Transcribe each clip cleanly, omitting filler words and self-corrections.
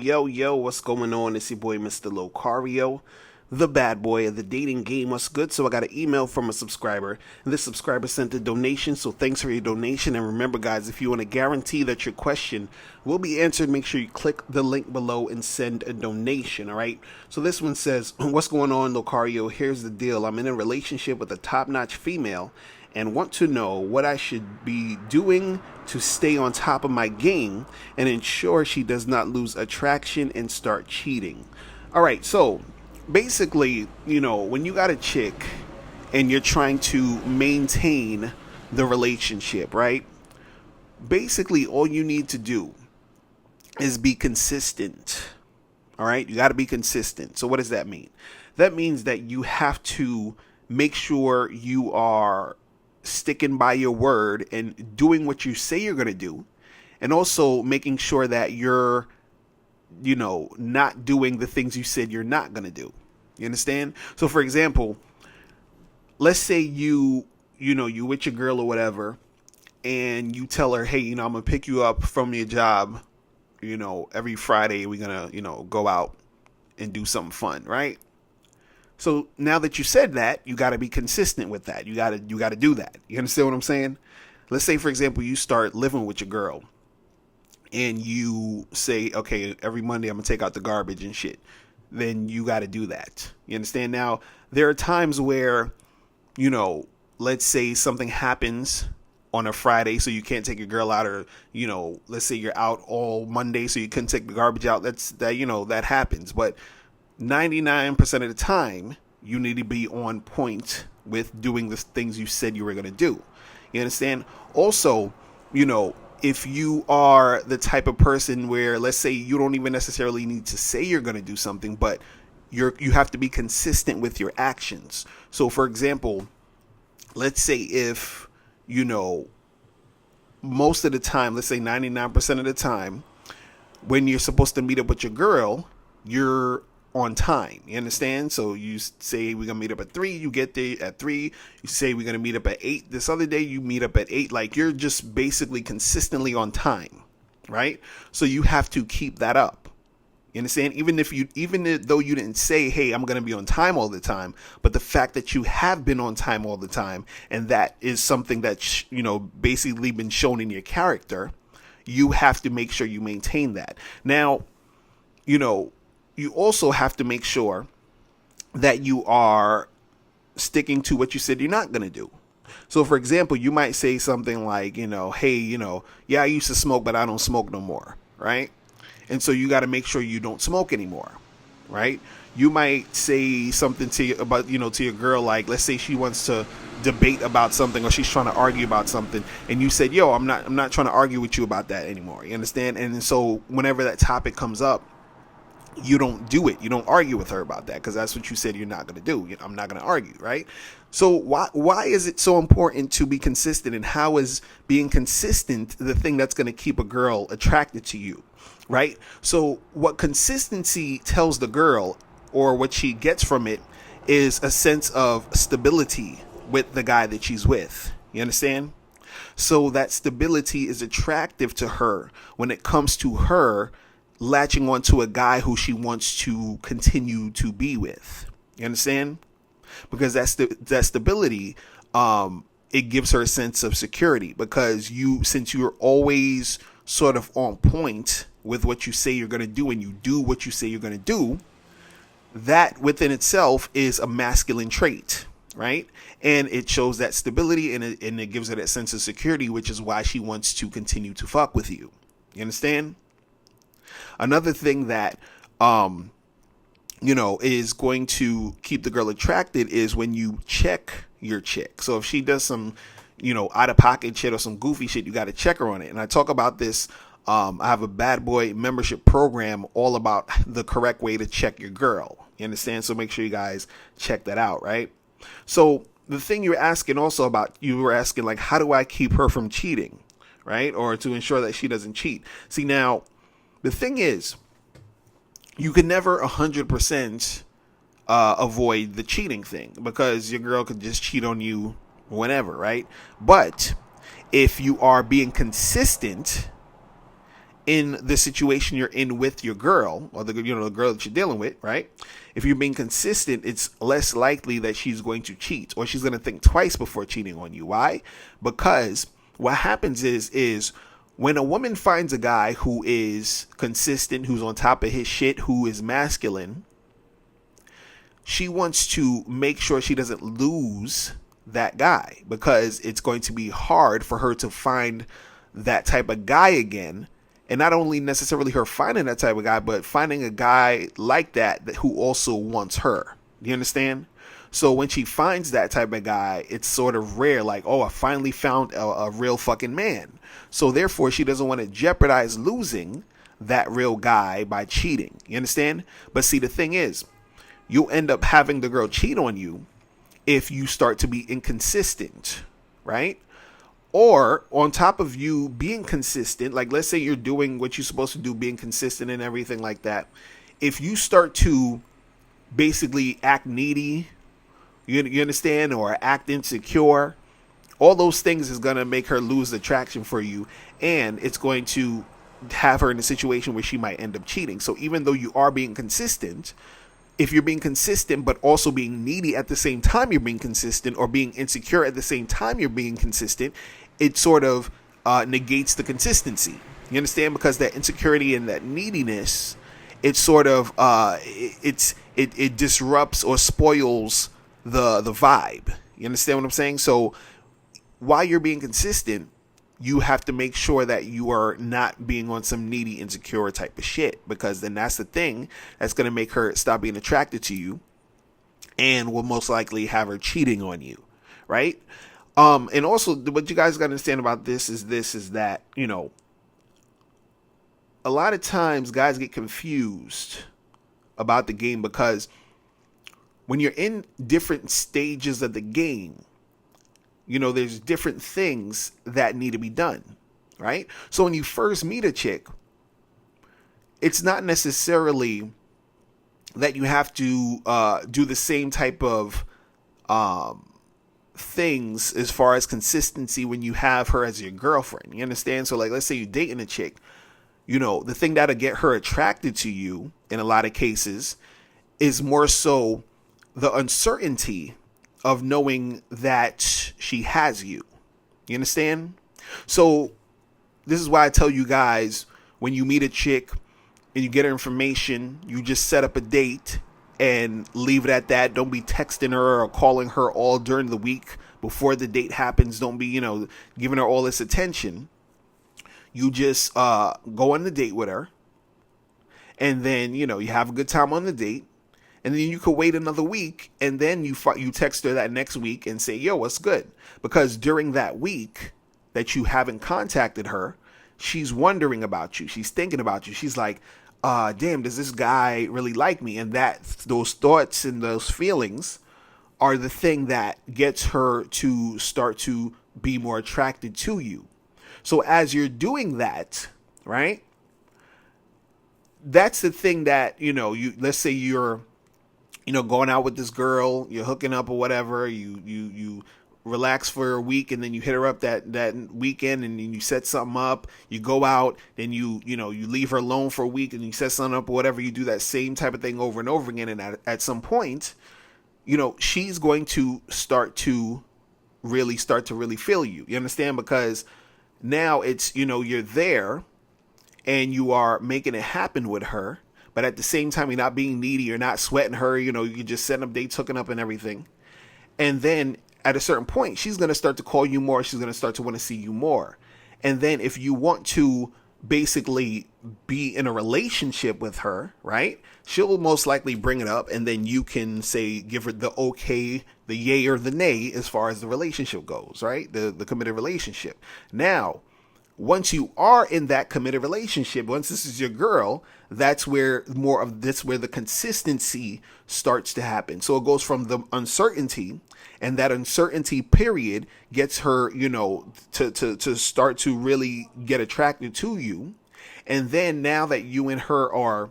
Yo, what's going on? It's your boy, Mr. Locario, the bad boy of the dating game. What's good? So I got an email from a subscriber, and this subscriber sent a donation, so thanks for your donation. And remember, guys, if you want to guarantee that your question will be answered, make sure you click the link below and send a donation, all right? So this one says, what's going on, Locario? Here's the deal. I'm in a relationship with a top-notch female and want to know what I should be doing to stay on top of my game and ensure she does not lose attraction and start cheating. All right, so basically, when you got a chick and you're trying to maintain the relationship, right? Basically, all you need to do is be consistent. All right, you got to be consistent. So what does that mean? That means that you have to make sure you are sticking by your word and doing what you say you're going to do, and also making sure that you're not doing the things you said you're not going to do. You understand? So for example, let's say you with your girl or whatever, and you tell her, hey, I'm gonna pick you up from your job, every Friday. We're gonna go out and do something fun, right? So now that you said that, you got to be consistent with that. You got to do that. You understand what I'm saying? Let's say, for example, you start living with your girl and you say, okay, every Monday I'm going to take out the garbage and shit. Then you got to do that. You understand? Now, there are times where, let's say something happens on a Friday, so you can't take your girl out, or, let's say you're out all Monday, so you couldn't take the garbage out. That happens. But 99% of the time, you need to be on point with doing the things you said you were going to do. You understand? Also, if you are the type of person where, let's say, you don't even necessarily need to say you're going to do something, but you have to be consistent with your actions. So, for example, let's say if, most of the time, let's say 99% of the time, when you're supposed to meet up with your girl, you're on time. You understand? So you say we're gonna meet up at 3, you get there at 3. You say we're gonna meet up at 8. This other day you meet up at 8. Like, you're just basically consistently on time, right? So you have to keep that up. You understand? Even though you didn't say, hey, I'm gonna be on time all the time, but the fact that you have been on time all the time, and that is something that's basically been shown in your character, you have to make sure you maintain that. Now, you also have to make sure that you are sticking to what you said you're not going to do. So, for example, you might say something like, hey, yeah, I used to smoke, but I don't smoke no more, right? And so you got to make sure you don't smoke anymore, right? You might say something to your girl, like, let's say she wants to debate about something, or she's trying to argue about something, and you said, yo, I'm not trying to argue with you about that anymore. You understand? And so whenever that topic comes up, you don't do it. You don't argue with her about that, because that's what you said you're not going to do. I'm not going to argue, right? So why is it so important to be consistent, and how is being consistent the thing that's going to keep a girl attracted to you, right? So what consistency tells the girl, or what she gets from it, is a sense of stability with the guy that she's with. You understand? So that stability is attractive to her when it comes to her latching onto a guy who she wants to continue to be with. You understand? Because that stability, it gives her a sense of security, because since you're always sort of on point with what you say you're going to do, and you do what you say you're going to do, that within itself is a masculine trait, right? And it shows that stability, and it gives her that sense of security, which is why she wants to continue to fuck with you. You understand? Another thing that, is going to keep the girl attracted is when you check your chick. So if she does some, out of pocket shit or some goofy shit, you got to check her on it. And I talk about this. I have a bad boy membership program all about the correct way to check your girl. You understand? So make sure you guys check that out, right? So the thing you were asking, like, how do I keep her from cheating, right? Or to ensure that she doesn't cheat. See, now, the thing is, you can never 100% avoid the cheating thing, because your girl could just cheat on you whenever, right? But if you are being consistent in the situation you're in with your girl, or the girl that you're dealing with, right? If you're being consistent, it's less likely that she's going to cheat, or she's going to think twice before cheating on you. Why? Because what happens is when a woman finds a guy who is consistent, who's on top of his shit, who is masculine, she wants to make sure she doesn't lose that guy, because it's going to be hard for her to find that type of guy again. And not only necessarily her finding that type of guy, but finding a guy like that who also wants her. You understand? So when she finds that type of guy, it's sort of rare, like, oh, I finally found a real fucking man. So therefore, she doesn't want to jeopardize losing that real guy by cheating. You understand? But see, the thing is, you'll end up having the girl cheat on you if you start to be inconsistent, right? Or on top of you being consistent, like let's say you're doing what you're supposed to do, being consistent and everything like that. If you start to basically act needy, you understand, or act insecure, all those things is going to make her lose attraction for you. And it's going to have her in a situation where she might end up cheating. So even though you are being consistent, if you're being consistent but also being needy at the same time you're being consistent, or being insecure at the same time you're being consistent, it sort of negates the consistency. You understand? Because that insecurity and that neediness, it sort of it disrupts or spoils the vibe. You understand what I'm saying? So while you're being consistent, you have to make sure that you are not being on some needy, insecure type of shit, because then that's the thing that's going to make her stop being attracted to you and will most likely have her cheating on you, right? And also, what you guys got to understand about this is that, a lot of times guys get confused about the game, because when you're in different stages of the game, there's different things that need to be done, right? So when you first meet a chick, it's not necessarily that you have to do the same type of things as far as consistency when you have her as your girlfriend. You understand? So like, let's say you're dating a chick, the thing that'll get her attracted to you in a lot of cases is more so the uncertainty of knowing that she has you. You understand? So this is why I tell you guys, when you meet a chick and you get her information, you just set up a date and leave it at that. Don't be texting her or calling her all during the week before the date happens. Don't be, giving her all this attention. You just go on the date with her, and then, you have a good time on the date. And then you could wait another week, and then you text her that next week and say, yo, what's good? Because during that week that you haven't contacted her, she's wondering about you. She's thinking about you. She's like, damn, does this guy really like me? And those thoughts and those feelings are the thing that gets her to start to be more attracted to you. So as you're doing that, right, that's the thing that, let's say you're, going out with this girl, you're hooking up or whatever, you relax for a week, and then you hit her up that weekend, and then you set something up, you go out, then you leave her alone for a week, and you set something up or whatever. You do that same type of thing over and over again, and at some point, she's going to start to really feel you. You understand? Because now it's, you're there and you are making it happen with her, but at the same time, you're not being needy, you're not sweating her, you're just setting up dates, hooking up and everything. And then at a certain point, she's going to start to call you more. She's going to start to want to see you more. And then if you want to basically be in a relationship with her, right, she'll most likely bring it up, and then you can say, give her the okay, the yay or the nay as far as the relationship goes, right? The committed relationship. Now, once you are in that committed relationship, once this is your girl, that's where the consistency starts to happen. So it goes from the uncertainty, and that uncertainty period gets her, to start to really get attracted to you. And then now that you and her are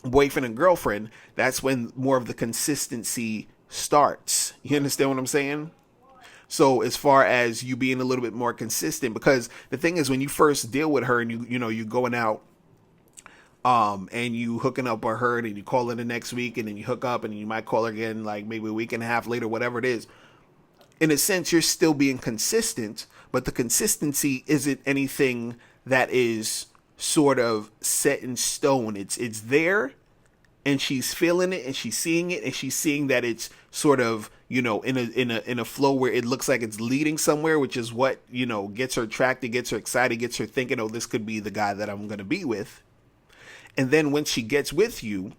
boyfriend and girlfriend, that's when more of the consistency starts. You understand what I'm saying? So as far as you being a little bit more consistent, because the thing is, when you first deal with her and you going out, and you hooking up with her and you call her the next week and then you hook up and you might call her again like maybe a week and a half later, whatever it is. In a sense, you're still being consistent, but the consistency isn't anything that is sort of set in stone. It's there, and she's feeling it and she's seeing it and she's seeing that it's sort of, in a flow where it looks like it's leading somewhere, which is what, gets her attracted, gets her excited, gets her thinking, oh, this could be the guy that I'm going to be with. And then when she gets with you,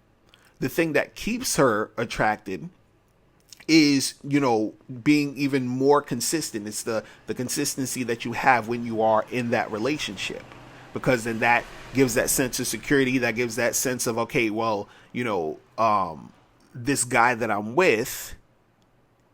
the thing that keeps her attracted is, being even more consistent. It's the consistency that you have when you are in that relationship, because then that gives that sense of security, that gives that sense of, okay, well, this guy that I'm with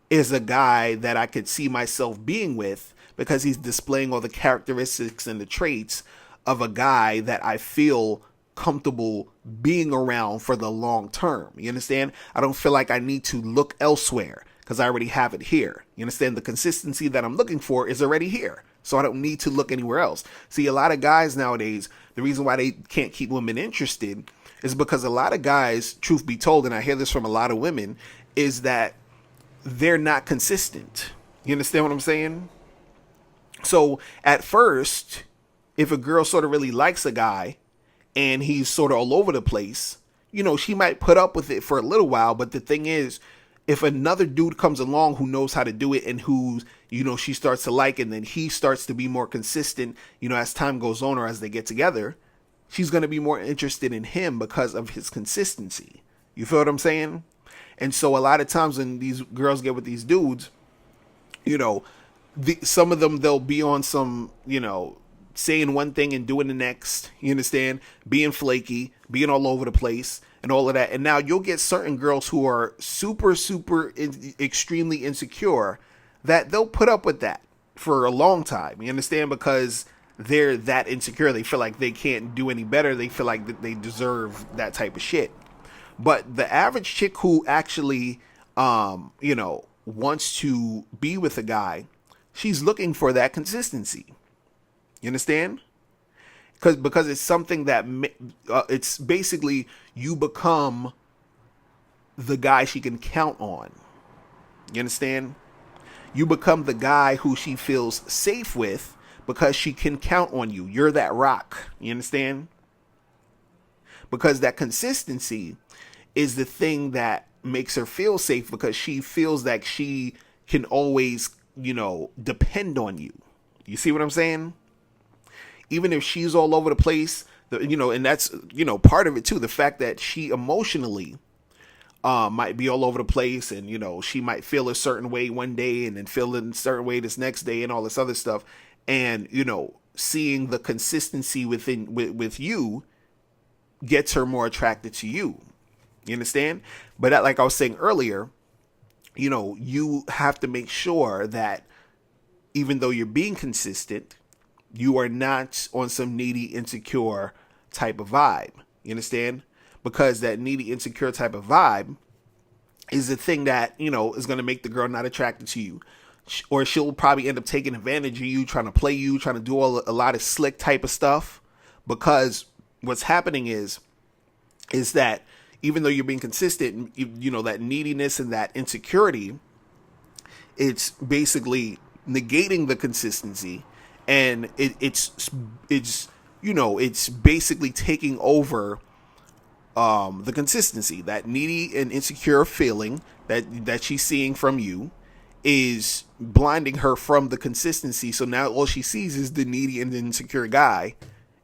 is a guy that I could see myself being with, because he's displaying all the characteristics and the traits of a guy that I feel comfortable being around for the long term. You understand? I don't feel like I need to look elsewhere because I already have it here. You understand? The consistency that I'm looking for is already here, so I don't need to look anywhere else. See, a lot of guys nowadays, the reason why they can't keep women interested is because a lot of guys, truth be told, and I hear this from a lot of women, is that they're not consistent. You understand what I'm saying? So at first, if a girl sort of really likes a guy and he's sort of all over the place, she might put up with it for a little while. But the thing is, if another dude comes along who knows how to do it and who, she starts to like, and then he starts to be more consistent, as time goes on or as they get together, she's going to be more interested in him because of his consistency. You feel what I'm saying? And so a lot of times when these girls get with these dudes, some of them, they'll be on some, saying one thing and doing the next, you understand? Being flaky, being all over the place and all of that. And now you'll get certain girls who are super, extremely insecure that they'll put up with that for a long time. You understand? Because they're that insecure. They feel like they can't do any better. They feel like they deserve that type of shit. But the average chick who actually, wants to be with a guy, she's looking for that consistency. You understand? Because it's something that it's basically you become the guy she can count on. You understand? You become the guy who she feels safe with because she can count on you. You're that rock. You understand? Because that consistency is the thing that makes her feel safe, because she feels like she can always, depend on you. You see what I'm saying? Even if she's all over the place, and that's, part of it too. The fact that she emotionally might be all over the place, and, she might feel a certain way one day and then feel a certain way this next day and all this other stuff. And, seeing the consistency with you gets her more attracted to you. You understand? But that, like I was saying earlier, you have to make sure that even though you're being consistent, you are not on some needy, insecure type of vibe. You understand? Because that needy, insecure type of vibe is the thing that, is going to make the girl not attracted to you. Or she'll probably end up taking advantage of you, trying to play you, trying to do a lot of slick type of stuff. Because what's happening is that even though you're being consistent, that neediness and that insecurity, it's basically negating the consistency. And it's basically taking over the consistency. That needy and insecure feeling that she's seeing from you is blinding her from the consistency. So now all she sees is the needy and insecure guy,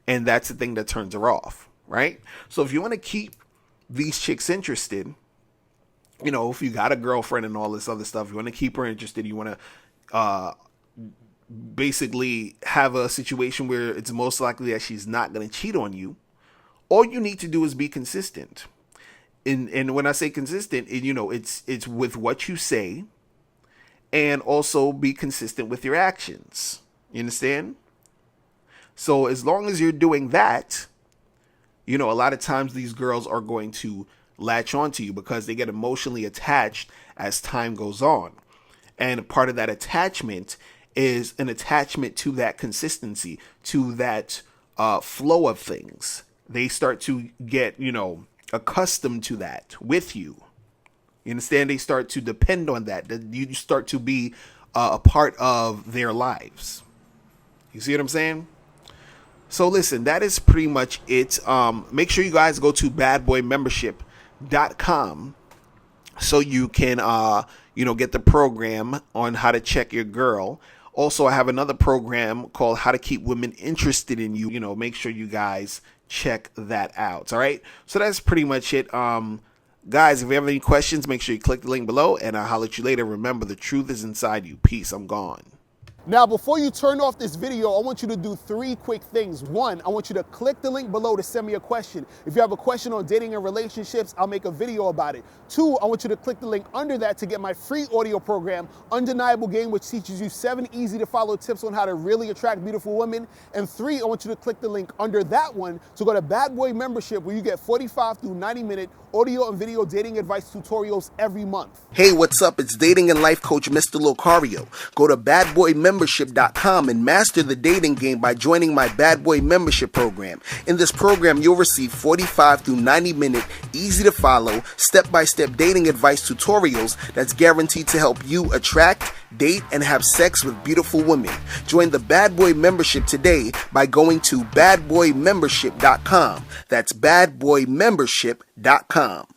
and that's the thing that turns her off, right? So if you want to keep these chicks interested, if you got a girlfriend and all this other stuff, you want to keep her interested, you want to basically have a situation where it's most likely that she's not going to cheat on you, all you need to do is be consistent. And when I say consistent, it's with what you say, and also be consistent with your actions. You understand? So as long as you're doing that, a lot of times these girls are going to latch onto you because they get emotionally attached as time goes on. And part of that attachment is an attachment to that consistency, to that flow of things. They start to get, accustomed to that with you. You understand? They start to depend on that. You start to be a part of their lives. You see what I'm saying? So listen, that is pretty much it. Make sure you guys go to badboymembership.com so you can, get the program on how to check your girl. Also, I have another program called How to Keep Women Interested in You. Make sure you guys check that out. All right. So that's pretty much it. Guys, if you have any questions, make sure you click the link below and I'll holler at you later. Remember, the truth is inside you. Peace. I'm gone. Now, before you turn off this video, I want you to do 3 quick things. 1, I want you to click the link below to send me a question. If you have a question on dating and relationships, I'll make a video about it. 2, I want you to click the link under that to get my free audio program, Undeniable Game, which teaches you 7 easy to follow tips on how to really attract beautiful women. And 3, I want you to click the link under that one to go to Bad Boy Membership, where you get 45 through 90-minute audio and video dating advice tutorials every month. Hey, what's up? It's dating and life coach Mr. Locario. Go to badboymembership.com and master the dating game by joining my Bad Boy Membership program. In this program, you'll receive 45 through 90-minute, easy to follow, step-by-step dating advice tutorials that's guaranteed to help you attract, date, and have sex with beautiful women. Join the Bad Boy Membership today by going to badboymembership.com. That's badboymembership.com.